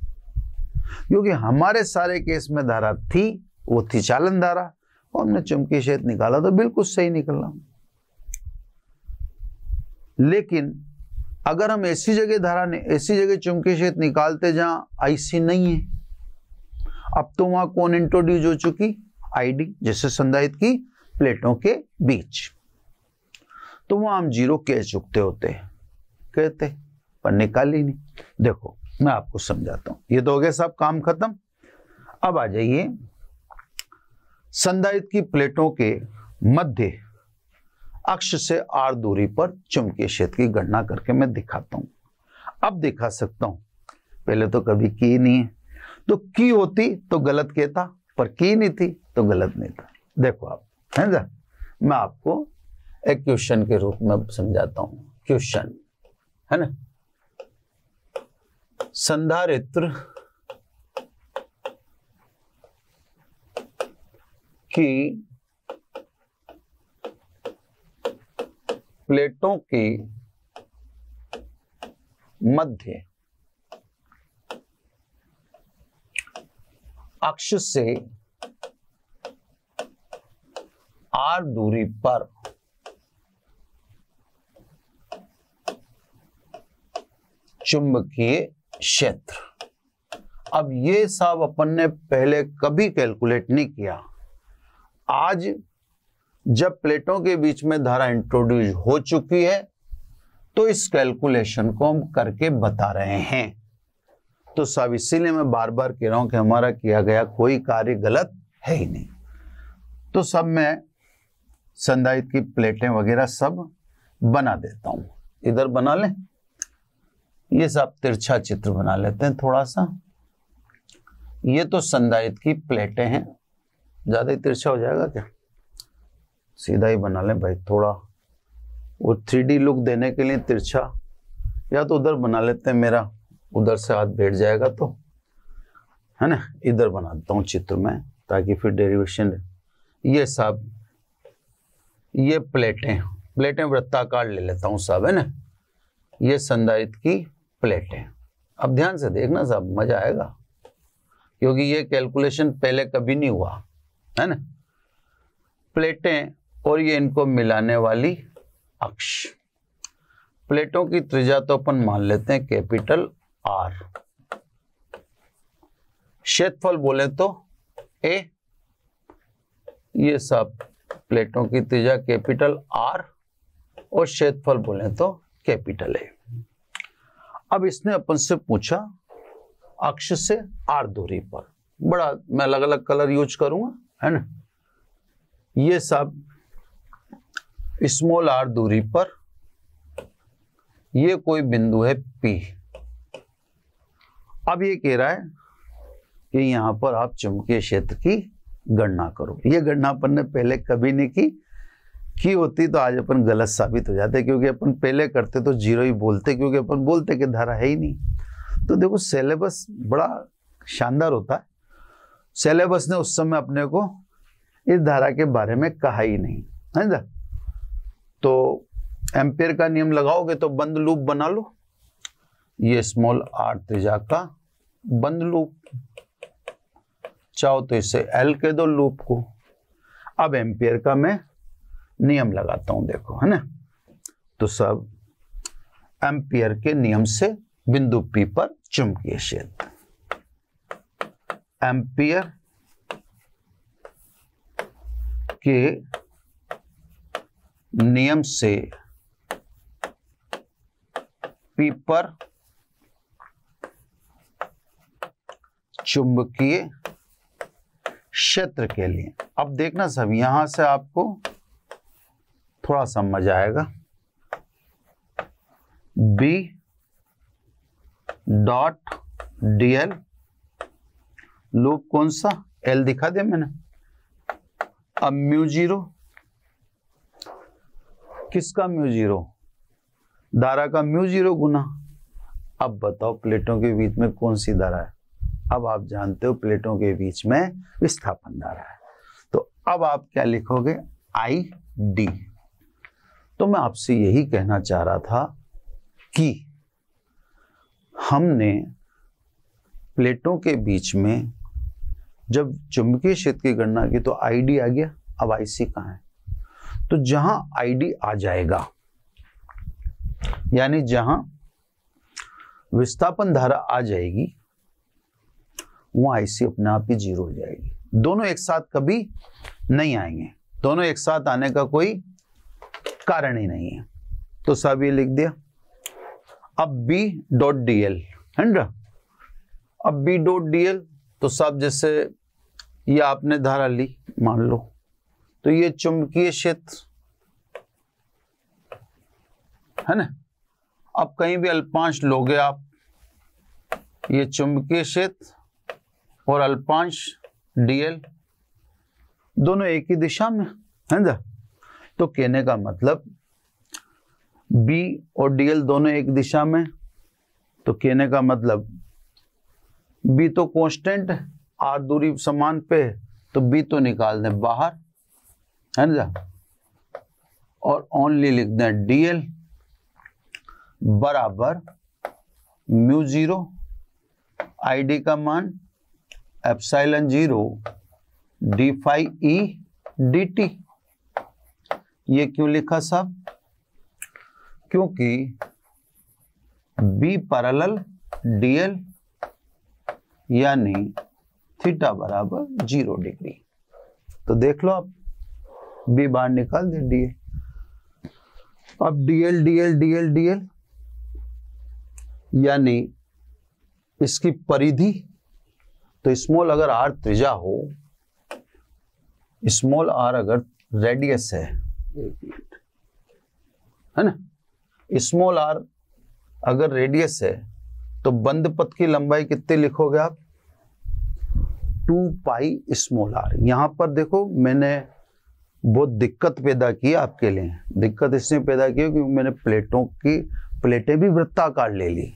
क्योंकि हमारे सारे केस में धारा थी, वो थी चालन धारा, और हमने चुंबकीय क्षेत्र निकाला तो बिल्कुल सही निकला। लेकिन अगर हम ऐसी जगह चुंबकीय क्षेत्र निकालते जहां आईसी नहीं है, अब तो वहां कौन इंट्रोड्यूस हो चुकी? आईडी, जैसे संधारित्र की प्लेटों के बीच। तो वहां हम 0 कह चुकते होते, कहते, पर निकाल ही नहीं। देखो मैं आपको समझाता हूं। ये तो हो गया साहब काम खत्म। अब आ जाइए संधारित्र की प्लेटों के मध्य अक्ष से r दूरी पर चुंबकीय क्षेत्र की गणना करके मैं दिखाता हूं। अब दिखा सकता हूं, पहले तो कभी की नहीं है, तो की होती तो गलत कहता, पर की नहीं थी तो गलत नहीं था। देखो आप, है ना, मैं आपको एक क्वेश्चन के रूप में समझाता हूं। क्वेश्चन है ना, संधारित्र की प्लेटों के मध्य अक्ष से r दूरी पर चुंबकीय क्षेत्र अब ये सब अपन ने पहले कभी कैलकुलेट नहीं किया। आज जब प्लेटों के बीच में धारा इंट्रोड्यूस हो चुकी है तो इस कैलकुलेशन को हम करके बता रहे हैं। तो सब इसीलिए मैं बार बार कह रहा हूं कि हमारा किया गया कोई कार्य गलत है ही नहीं। तो सब मैं संधारित्र की प्लेटें वगैरह सब बना देता हूं। इधर बना लें, ये सब तिरछा चित्र बना लेते हैं थोड़ा सा। ये तो संधारित्र की प्लेटें हैं, ज्यादा ही तिरछा हो जाएगा क्या? सीधा ही बना लें भाई, थोड़ा वो 3D लुक देने के लिए तिरछा, या तो उधर बना लेते हैं, मेरा उधर से हाथ बैठ जाएगा तो, है ना। इधर बना देता हूँ चित्र में ताकि फिर डेरिवेशन। ये सब ये प्लेटें वृत्ताकार ले लेता हूँ सब, है ना। ये संधारित्र की प्लेटें। अब ध्यान से देखना सब, मजा आएगा, क्योंकि ये कैलकुलेशन पहले कभी नहीं हुआ, है ना। प्लेटें और ये इनको मिलाने वाली अक्ष। प्लेटों की त्रिज्या तो अपन मान लेते हैं कैपिटल R। क्षेत्रफल बोले तो A। ये सब प्लेटों की त्रिज्या कैपिटल R और क्षेत्रफल बोले तो कैपिटल A। अब इसने अपन से पूछा अक्ष से R दूरी पर, बड़ा मैं अलग अलग कलर यूज करूंगा, है ना। ये सब स्मॉल r दूरी पर ये कोई बिंदु है P। अब ये कह रहा है कि यहां पर आप चुंबकीय क्षेत्र की गणना करो। ये गणना अपन ने पहले कभी नहीं की होती तो आज अपन गलत साबित हो जाते, क्योंकि अपन पहले करते तो जीरो ही बोलते, क्योंकि अपन बोलते कि धारा है ही नहीं। तो देखो सिलेबस बड़ा शानदार होता है। सिलेबस ने उस समय अपने को इस धारा के बारे में कहा ही नहीं, है ना। तो एम्पियर का नियम लगाओगे तो बंद लूप बना लो। ये स्मॉल r त्रिज्या का बंद लूप, चाहो तो इसे L के दो लूप को। अब एम्पियर का मैं नियम लगाता हूं, देखो, है ना। तो सब एम्पियर के नियम से बिंदु P पर चुंबकीय क्षेत्र, एम्पियर के नियम से P पर चुंबकीय क्षेत्र के लिए। अब देखना सब, यहां से आपको थोड़ा सा मजा आएगा। B डॉट dl, लूप कौन सा? L दिखा दिया मैंने। अब म्यू जीरो, किसका म्यू जीरो? धारा का म्यू जीरो गुना। अब बताओ प्लेटों के बीच में कौन सी धारा है? अब आप जानते हो प्लेटों के बीच में विस्थापन धारा है। तो अब आप क्या लिखोगे? I D. तो मैं आपसे यही कहना चाह रहा था कि हमने प्लेटों के बीच में जब चुंबकीय क्षेत्र की गणना की तो आई डी आ गया। अब आई सी कहाँ है? तो जहां आई डी आ जाएगा, यानी जहां विस्थापन धारा आ जाएगी, वहां आईसी अपने आप ही जीरो हो जाएगी। दोनों एक साथ कभी नहीं आएंगे, दोनों एक साथ आने का कोई कारण ही नहीं है। तो सब ये लिख दिया। अब बी डॉट डी एल, है ना। अब बी डॉट डी एल तो सब, जैसे ये आपने धारा ली मान लो, तो ये चुंबकीय क्षेत्र, है ना। अब कहीं भी अल्पांश लोगे आप, ये चुंबकीय क्षेत्र और अल्पांश डीएल दोनों एक ही दिशा में, है ना। तो कहने का मतलब बी और डीएल दोनों एक दिशा में, तो कहने का मतलब बी तो कांस्टेंट है, आर दूरी समान पे है, तो बी तो निकाल दें बाहर, है ना, और ओनली लिख दें डीएल बराबर म्यू जीरो आई डी का मान epsilon zero D phi E D T. ये क्यों लिखा साहब? क्योंकि बी पैरेलल डीएल यानी थीटा बराबर 0 डिग्री। तो देख लो आप, बी बाहर निकाल दे डी। अब डीएल डीएल डीएल डीएल यानी इसकी परिधि, तो स्मॉल अगर आर त्रिज्या हो, स्मॉल आर अगर रेडियस है ना, स्मॉल आर अगर रेडियस है तो बंद पथ की लंबाई कितनी लिखोगे आप? 2 पाई स्मॉल आर। यहां पर देखो मैंने बहुत दिक्कत पैदा की आपके लिए। दिक्कत इसने पैदा की क्योंकि मैंने प्लेटें भी वृत्ताकार ले ली।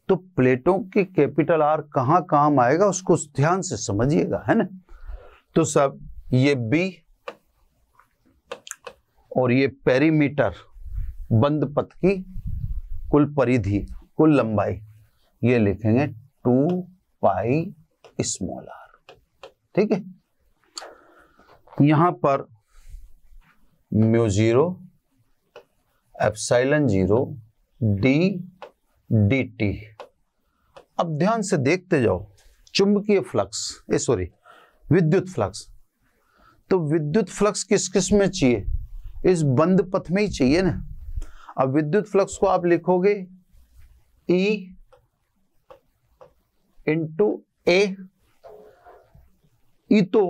तो प्लेटों की कैपिटल आर कहां काम आएगा उसको ध्यान से समझिएगा, है ना। तो सब ये बी और ये पेरीमीटर, बंद पथ की कुल परिधि, कुल लंबाई, ये लिखेंगे 2 पाई स्मॉल आर। ठीक है। यहां पर म्यू0 एप्सिलॉन 0 डी डी टी। अब ध्यान से देखते जाओ, चुंबकीय फ्लक्स, विद्युत फ्लक्स। तो विद्युत फ्लक्स किस किस में चाहिए? इस बंद पथ में ही चाहिए ना। अब विद्युत फ्लक्स को आप लिखोगे E इंटू ए। ई तो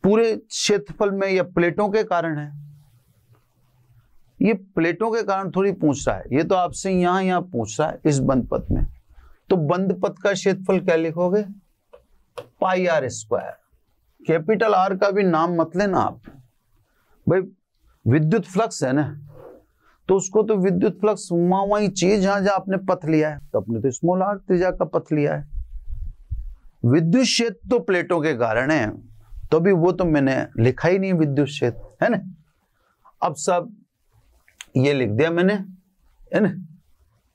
पूरे क्षेत्रफल में या प्लेटों के कारण है। ये प्लेटों के कारण थोड़ी पूछ रहा है, ये तो आपसे यहां पूछ रहा है इस बंद पथ में। तो बंद पथ का क्षेत्रफल क्या लिखोगे? पाई आर स्क्वायर। कैपिटल आर का भी नाम मत लेना आप भाई, विद्युत फ्लक्स है ना, तो उसको तो विद्युत फ्लक्स वहीं चाहिए जहां जहां आपने पथ लिया है। तो अपने तो स्मॉल आर त्रिज्या का पथ लिया है। विद्युत क्षेत्र तो प्लेटों के कारण है, तो भी वो तो मैंने लिखा ही नहीं विद्युत क्षेत्र, है ना। अब सब ये लिख दिया मैंने, है ना।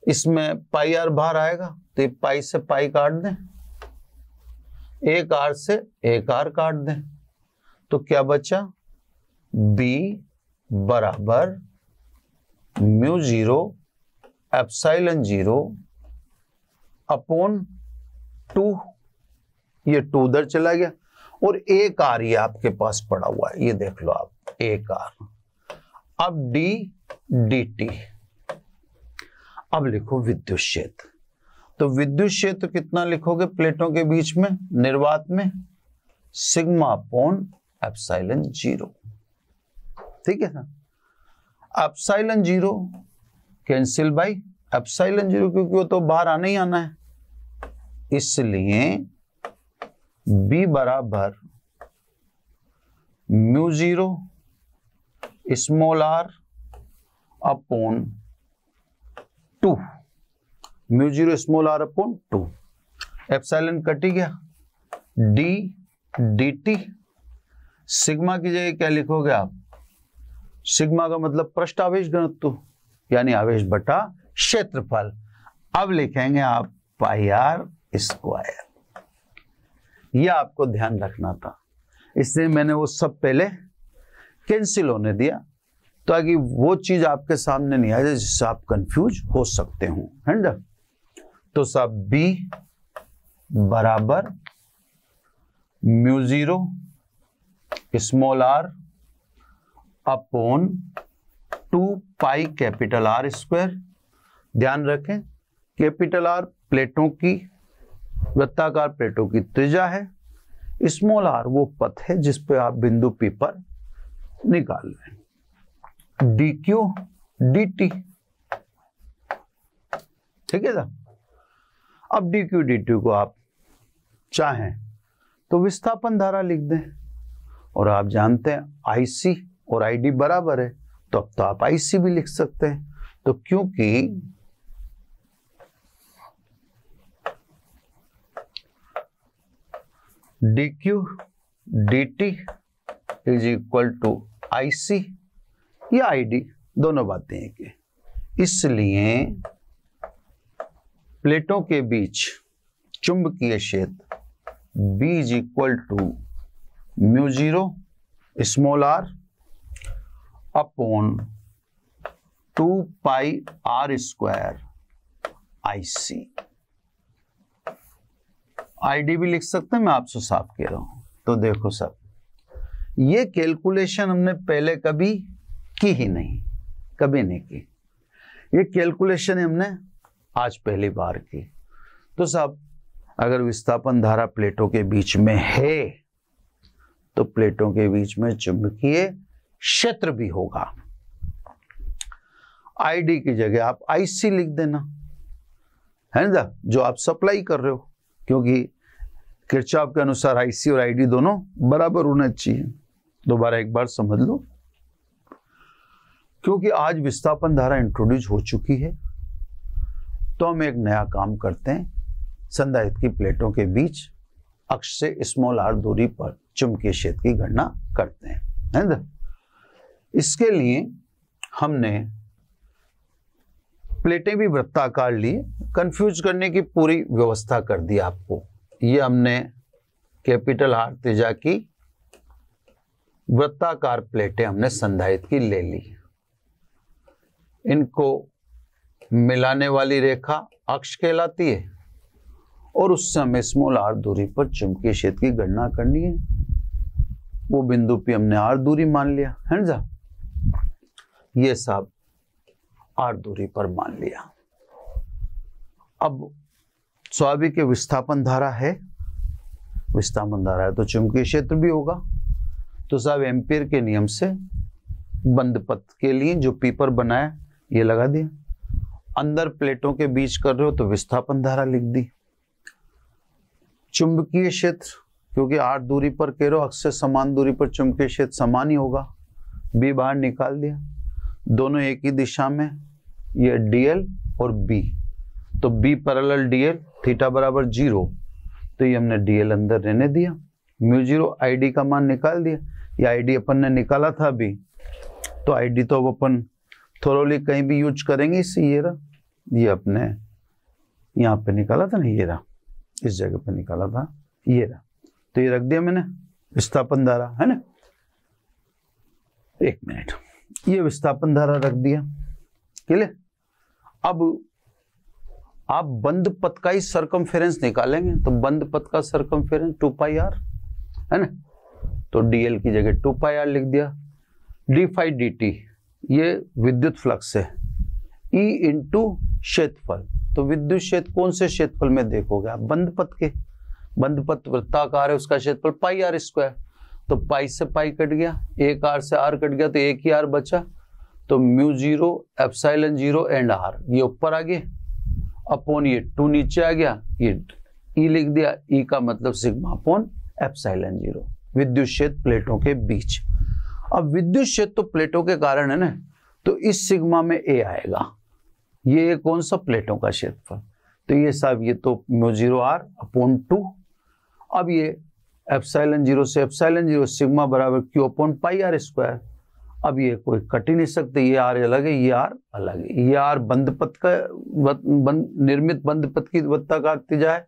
इसमें पाई आर बाहर आएगा तो ये पाई से पाई काट दें, एक आर से एक आर काट दें, तो क्या बचा? बी बराबर म्यू0 एप्सिलॉन 0 अपॉन 2। ये 2 उधर चला गया और एक आर ये आपके पास पड़ा हुआ है, ये देख लो आप, एक आर। अब डी डी टी। अब लिखो विद्युत क्षेत्र। तो विद्युत क्षेत्र कितना लिखोगे प्लेटों के बीच में, निर्वात में? Sigma upon epsilon 0। ठीक है ना। एप्सिलॉन 0 कैंसिल बाई एप्सिलॉन 0, क्योंकि वो तो बाहर आना ही आना है, इसलिए B बराबर म्यू0 स्मॉल आर अपॉन 2। म्यू0 small are upon 2। Epsilon cut ही गया, डी डी टी। सिग्मा की जगह क्या लिखोगे आप? सिग्मा का मतलब पृष्ठ आवेश घनत्व, यानी आवेश बटा क्षेत्रफल। अब लिखेंगे आप पाई आर स्क्वायर। यह आपको ध्यान रखना था, इसलिए मैंने वो सब पहले कैंसिल होने दिया, ताकि वो चीज आपके सामने नहीं आ जाए जिससे आप कंफ्यूज हो सकते हो, है ना। तो सब बी बराबर म्यू0 small are upon 2 pi capital R square. ध्यान रखें, कैपिटल आर प्लेटों की, वृत्ताकार प्लेटों की त्रिज्या है, स्मॉल आर वो पथ है जिस पे आप बिंदु पी पर निकाल रहे हैं। D Q D T. ठीक है ना। अब डी क्यू डी टी को आप चाहें तो विस्थापन धारा लिख दें, और आप जानते हैं आईसी और आईडी बराबर है, तो अब तो आप आईसी भी लिख सकते हैं। तो क्योंकि D Q D T is equal to IC या आईडी, दोनों बातें एक है, इसलिए प्लेटों के बीच चुंबकीय क्षेत्र B इज इक्वल टू म्यू0 small are upon 2 pi R square IC. ID भी लिख सकते हैं, मैं आपसे साफ कह रहा हूं। तो देखो सर, ये कैलकुलेशन हमने पहले कभी की ही नहीं, कभी नहीं की। ये कैलकुलेशन हमने आज पहली बार की। तो साहब, अगर विस्थापन धारा प्लेटों के बीच में है तो प्लेटों के बीच में चुंबकीय क्षेत्र भी होगा। आईडी की जगह आप आईसी लिख देना, है ना, जो आप सप्लाई कर रहे हो, क्योंकि किरचॉफ के अनुसार आईसी और आईडी दोनों बराबर होना चाहिए। दोबारा एक बार समझ लो, क्योंकि आज विस्थापन धारा इंट्रोड्यूस हो चुकी है, तो हम एक नया काम करते हैं। संधारित्र की प्लेटों के बीच अक्ष से स्मॉल आर दूरी पर चुंबकीय क्षेत्र की गणना करते हैं, है ना। इसके लिए हमने प्लेटें भी वृत्ताकार ली, कंफ्यूज करने की पूरी व्यवस्था कर दी आपको। ये हमने कैपिटल आर त्रिज्या की वृत्ताकार प्लेटें हमने संधारित्र की ले ली। इनको मिलाने वाली रेखा अक्ष कहलाती है और उससे हमें स्मॉल आर दूरी पर चुंबकीय क्षेत्र की गणना करनी है। वो बिंदु पे हमने आर दूरी मान लिया, है ना। ये सब आर दूरी पर मान लिया। अब स्वाभाविक विस्थापन धारा है, विस्थापन धारा है तो चुंबकीय क्षेत्र भी होगा। तो साहब एम्पीयर के नियम से बंद पथ के लिए जो पेपर बनाया ये लगा दिया। अंदर प्लेटों के बीच कर रहे हो तो विस्थापन धारा लिख दी। चुंबकीय क्षेत्र, क्योंकि आर दूरी पर कह रहे हो, अक्ष से समान दूरी पर चुंबकीय क्षेत्र समान ही होगा। बी बाहर निकाल दिया, दोनों एक ही दिशा में, ये डीएल और बी, तो बी पैरेलल डीएल, थीटा बराबर 0, तो ये हमने डीएल अंदर रहने दिया। म्यू 0 आईडी का मान निकाल दिया। ये आईडी अपन ने निकाला था अभी, तो आईडी तो अब अपन थोरोली कहीं भी यूज करेंगे। इससे ये रहा, ये अपने यहाँ पे निकाला था ना, ये रहा, इस जगह पे निकाला था, ये रहा, तो ये रख दिया मैंने विस्थापन धारा, है ना। एक मिनट, ये विस्थापन धारा रख दिया, क्लियर। अब आप बंद पथ का ही सरकमफेरेंस निकालेंगे, तो बंद पथ का सरकमफेरेंस 2 पाई आर, है ना। तो डीएल की जगह 2 पाई आर लिख दिया। डी फाई डी टी ये विद्युत फ्लक्स है, ई इंटू क्षेत्रफल। तो विद्युत क्षेत्र कौन से क्षेत्रफल में देखोगे आप? बंद पथ के। बंद पथ वृत्ताकार है, उसका क्षेत्रफल पाई आर स्क्वायर। तो पाई से पाई कट गया, एक आर से आर कट गया, तो एक ही आर बचा। तो म्यू 0 एप्सिलॉन 0 एंड आर, ये ऊपर आ गए, अपॉन ये 2 नीचे आ गया, ये ई लिख दिया। ई का मतलब सिग्मा अपॉन एप्सिलॉन 0, विद्युत क्षेत्र प्लेटों के बीच। अब विद्युत क्षेत्र तो प्लेटों के कारण है ना, तो इस सिग्मा में ए आएगा। ये कौन सा? प्लेटों का क्षेत्रफल। तो ये साहब ये तो म्यू 0 आर अपॉन 2। अब ये एप्सिलॉन 0 से एप्सिलॉन 0, सिग्मा बराबर Q upon pi R square. अब ये कोई कट ही नहीं सकते, ये आर अलग है, ये आर अलग है। ये आर बंद पथ का निर्मित बंद पथ की वृत्ताकार त्रिज्या है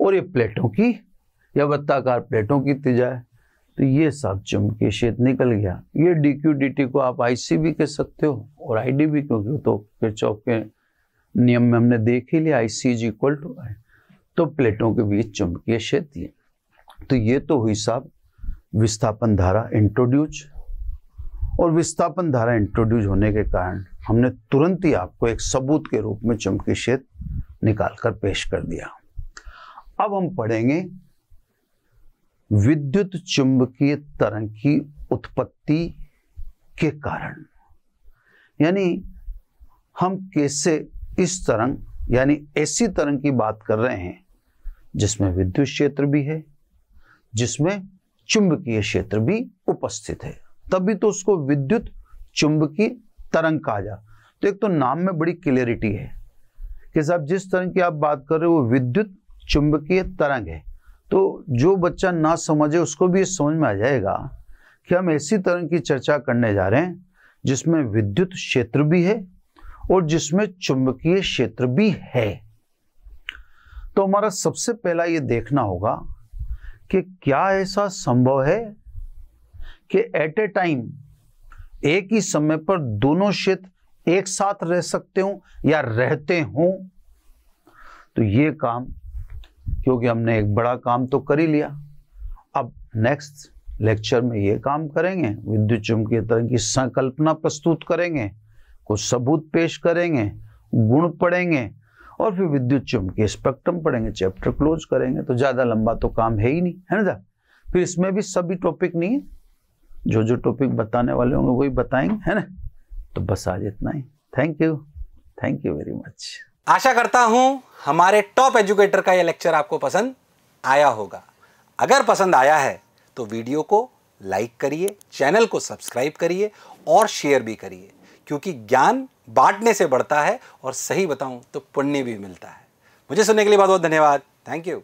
और ये प्लेटों की या वृत्ताकार प्लेटों की त्रिज्या है। तो ये सब चुंबकीय क्षेत्र निकल गया। ये डी क्यू डी टी को आप आईसी भी कह सकते हो और आईडी भी, क्योंकि तो किरचॉफ के नियम में हमने देख ही लिया, आईसी इज इक्वल टू आई। तो प्लेटों के बीच चुंबकीय क्षेत्र। तो ये तो हुई साहब विस्थापन धारा इंट्रोड्यूस। और विस्थापन धारा इंट्रोड्यूस होने के कारण हमने तुरंत ही आपको एक सबूत के रूप में चुंबकीय क्षेत्र निकालकर पेश कर दिया। अब हम पढ़ेंगे विद्युत चुंबकीय तरंग की उत्पत्ति के कारण, यानी हम कैसे इस तरंग यानी ऐसी तरंग की बात कर रहे हैं जिसमें विद्युत क्षेत्र भी है, जिसमें चुंबकीय क्षेत्र भी उपस्थित है, तभी तो उसको विद्युत चुंबकीय तरंग कहा जा। तो एक तो नाम में बड़ी क्लियरिटी है कि साहब जिस तरंग की आप बात कर रहे हो वो विद्युत चुंबकीय तरंग है। तो जो बच्चा ना समझे उसको भी ये समझ में आ जाएगा कि हम ऐसी तरंग की चर्चा करने जा रहे हैं जिसमें विद्युत क्षेत्र भी है और जिसमें चुंबकीय क्षेत्र भी है। तो हमारा सबसे पहला ये देखना होगा कि क्या ऐसा संभव है कि एट ए टाइम एक ही समय पर दोनों क्षेत्र एक साथ रह सकते हो या रहते हों। तो ये काम क्योंकि हमने एक बड़ा काम तो कर ही लिया। अब नेक्स्ट लेक्चर में ये काम करेंगे, विद्युत चुम्बकीय तरंग की संकल्पना प्रस्तुत करेंगे, कुछ सबूत पेश करेंगे, गुण पढ़ेंगे और फिर विद्युत चुम्बकीय स्पेक्ट्रम पढ़ेंगे, चैप्टर क्लोज करेंगे। तो ज्यादा लंबा तो काम है ही नहीं, है ना। फिर इसमें भी सभी टॉपिक नहीं है, जो जो टॉपिक बताने वाले होंगे वही बताएंगे, है ना। तो बस आज इतना ही। Thank you very much. आशा करता हूं हमारे टॉप एजुकेटर का यह लेक्चर आपको पसंद आया होगा। अगर पसंद आया है तो वीडियो को लाइक करिए, चैनल को सब्सक्राइब करिए और शेयर भी करिए, क्योंकि ज्ञान बांटने से बढ़ता है और सही बताऊं तो पुण्य भी मिलता है। मुझे सुनने के लिए बहुत बहुत धन्यवाद। Thank you.